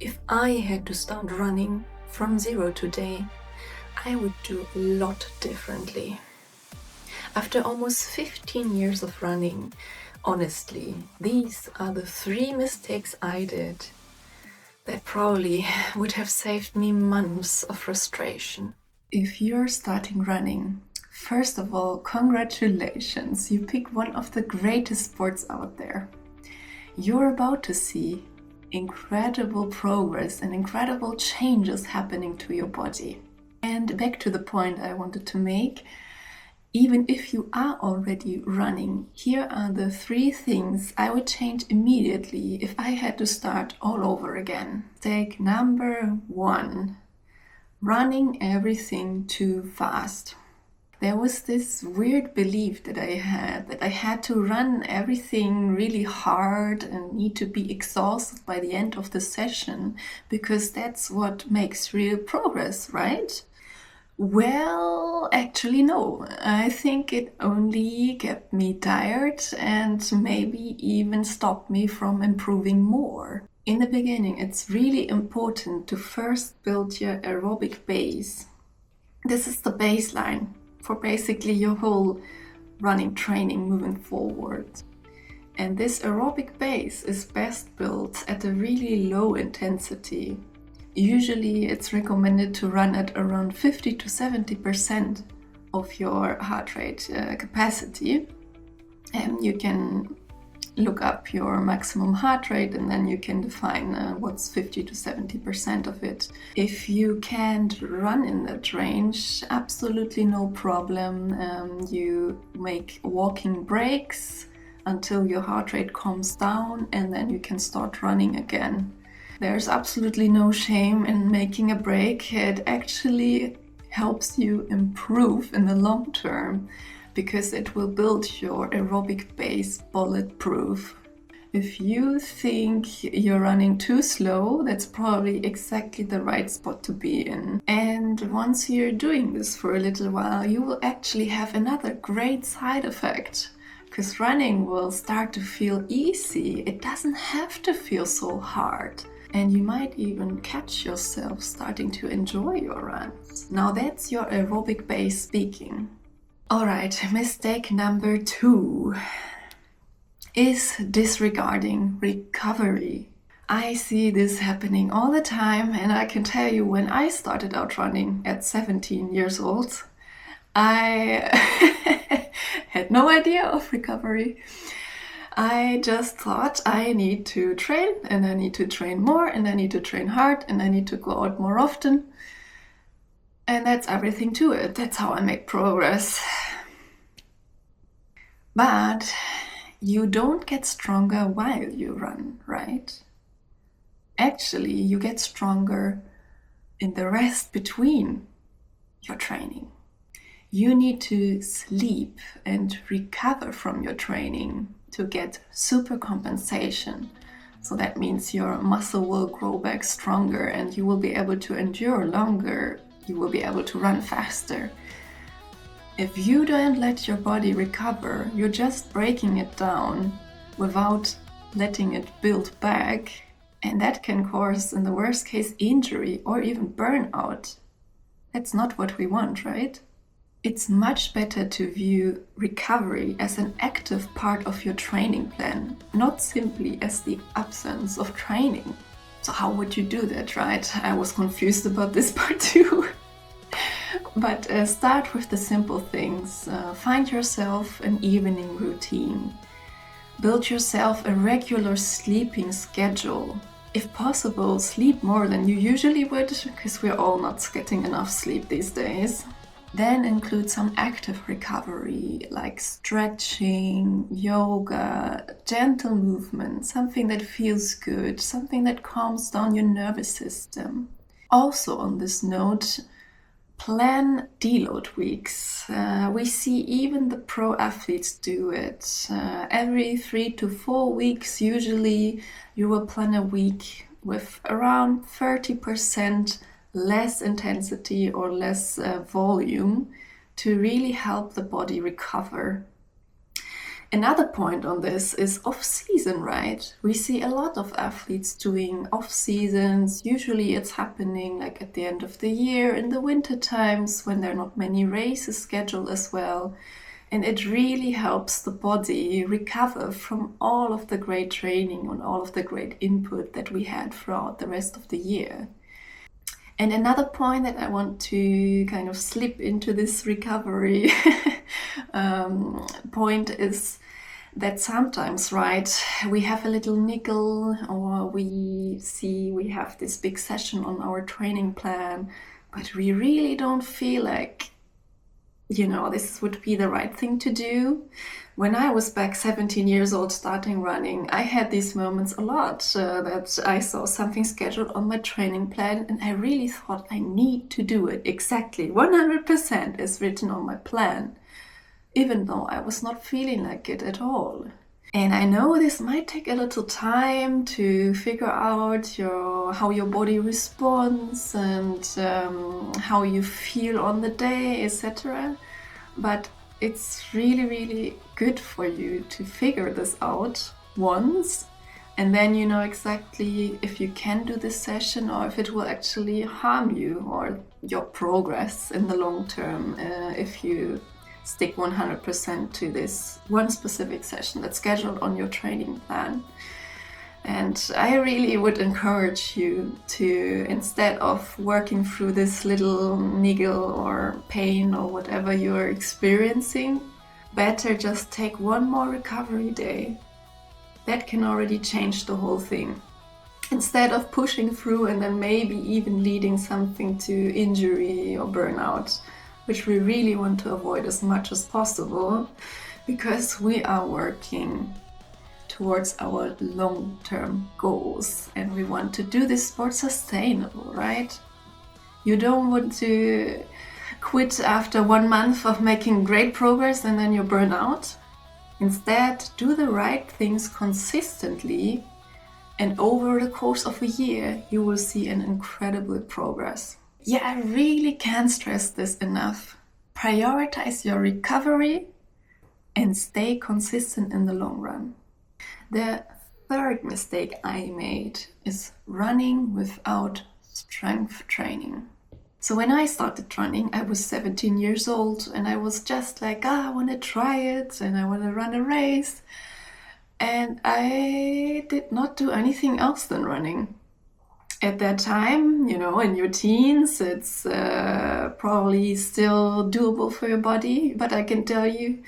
If I had to start running from zero today, I would do a lot differently. After almost 15 years of running, honestly, these are the 3 mistakes I did that probably would have saved me months of frustration. If you're starting running, first of all, congratulations! You picked one of the greatest sports out there. You're about to see incredible progress and incredible changes happening to your body. And back to the point I wanted to make, even if you are already running, here are the 3 things I would change immediately if I had to start all over again. Take number 1, running everything too fast. There was this weird belief that I had to run everything really hard and need to be exhausted by the end of the session because that's what makes real progress, right? Well, actually no. I think it only kept me tired and maybe even stopped me from improving more. In the beginning, it's really important to first build your aerobic base. This is the baseline for basically your whole running training moving forward. And this aerobic base is best built at a really low intensity. Usually it's recommended to run at around 50 to 70% of your heart rate capacity. And you can look up your maximum heart rate and then you can define what's 50 to 70% of it. If you can't run in that range, absolutely no problem. You make walking breaks until your heart rate calms down and then you can start running again. There's absolutely no shame in making a break. It actually helps you improve in the long term because it will build your aerobic base bulletproof. If you think you're running too slow, that's probably exactly the right spot to be in. And once you're doing this for a little while, you will actually have another great side effect. Because running will start to feel easy. It doesn't have to feel so hard. And you might even catch yourself starting to enjoy your runs. Now that's your aerobic base speaking. Alright, mistake number 2 is disregarding recovery. I see this happening all the time, and I can tell you when I started out running at 17 years old, I had no idea of recovery. I just thought I need to train, and I need to train more, and I need to train hard, and I need to go out more often. And that's everything to it. That's how I make progress. But you don't get stronger while you run, right? Actually, you get stronger in the rest between your training. You need to sleep and recover from your training to get super compensation. So that means your muscle will grow back stronger and you will be able to endure longer. You will be able to run faster. If you don't let your body recover, you're just breaking it down without letting it build back. And that can cause, in the worst case, injury or even burnout. That's not what we want, right? It's much better to view recovery as an active part of your training plan, not simply as the absence of training. So how would you do that, right? I was confused about this part too. But start with the simple things. Find yourself an evening routine. Build yourself a regular sleeping schedule. If possible, sleep more than you usually would, because we're all not getting enough sleep these days. Then include some active recovery, like stretching, yoga, gentle movement, something that feels good, something that calms down your nervous system. Also on this note, plan deload weeks. We see even the pro athletes do it. Every 3 to 4 weeks, usually you will plan a week with around 30% less intensity or less volume to really help the body recover. Another point on this is off-season, right? We see a lot of athletes doing off-seasons. Usually it's happening like at the end of the year, in the winter times, when there are not many races scheduled as well. And it really helps the body recover from all of the great training and all of the great input that we had throughout the rest of the year. And another point that I want to kind of slip into this recovery point is that sometimes, right, we have a little niggle, or we see we have this big session on our training plan, but we really don't feel like, this would be the right thing to do. When I was back 17 years old starting running, I had these moments a lot that I saw something scheduled on my training plan and I really thought I need to do it exactly 100% as written on my plan, even though I was not feeling like it at all. And I know this might take a little time to figure out how your body responds and how you feel on the day, etc. But it's really, really good for you to figure this out once, and then you know exactly if you can do this session or if it will actually harm you or your progress in the long term if you stick 100% to this one specific session that's scheduled on your training plan. And I really would encourage you to, instead of working through this little niggle or pain or whatever you're experiencing, better just take one more recovery day. That can already change the whole thing. Instead of pushing through and then maybe even leading something to injury or burnout, which we really want to avoid as much as possible, because we are working towards our long-term goals and we want to do this sport sustainable, right? You don't want to quit after 1 month of making great progress and then you burn out. Instead, do the right things consistently, and over the course of a year you will see an incredible progress. Yeah, I really can't stress this enough. Prioritize your recovery and stay consistent in the long run. The third mistake I made is running without strength training. So when I started running, I was 17 years old and I was just like, I want to try it and I want to run a race. And I did not do anything else than running. At that time, in your teens, it's probably still doable for your body, but I can tell you,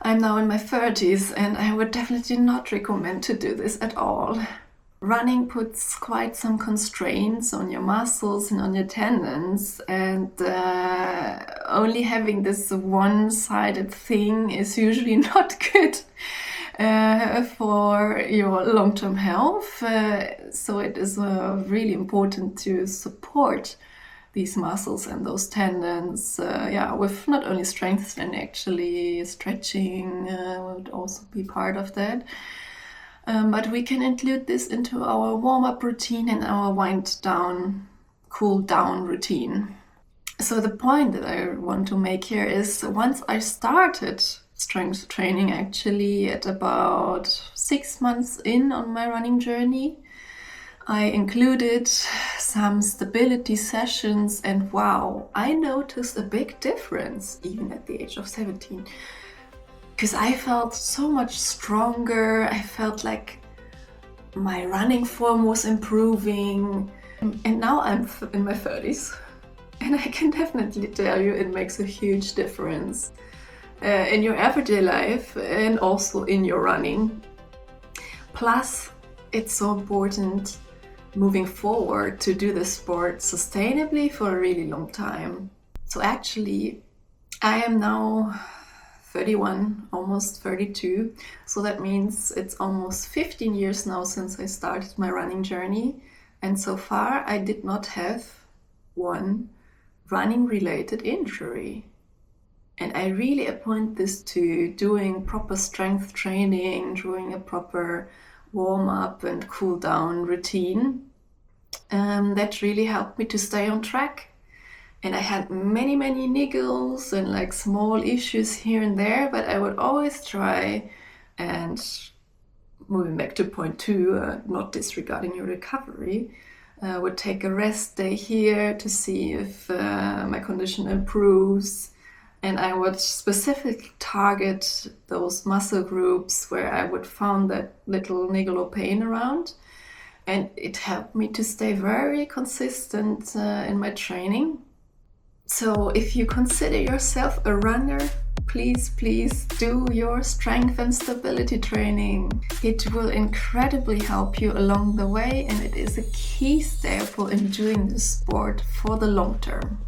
I'm now in my 30s and I would definitely not recommend to do this at all. Running puts quite some constraints on your muscles and on your tendons, and only having this one-sided thing is usually not good for your long-term health. So it is really important to support these muscles and those tendons, with not only strengthening, actually stretching would also be part of that. But we can include this into our warm-up routine and our wind-down, cool-down routine. So the point that I want to make here is, once I started strength training actually at about 6 months in on my running journey, I included some stability sessions, and wow, I noticed a big difference even at the age of 17. Because I felt so much stronger, I felt like my running form was improving, and now I'm in my 30s and I can definitely tell you it makes a huge difference in your everyday life and also in your running. Plus, it's so important moving forward to do this sport sustainably for a really long time. So actually, I am now 31, almost 32. So that means it's almost 15 years now since I started my running journey. And so far, I did not have one running-related injury. And I really appoint this to doing proper strength training, doing a proper warm-up and cool-down routine. That really helped me to stay on track. And I had many niggles and like small issues here and there, but I would always try And moving back to point 2, not disregarding your recovery, would take a rest day here to see if my condition improves. And I would specifically target those muscle groups where I would find that little niggle or pain around. And it helped me to stay very consistent in my training. So if you consider yourself a runner, please do your strength and stability training. It will incredibly help you along the way, and it is a key staple in doing this sport for the long term.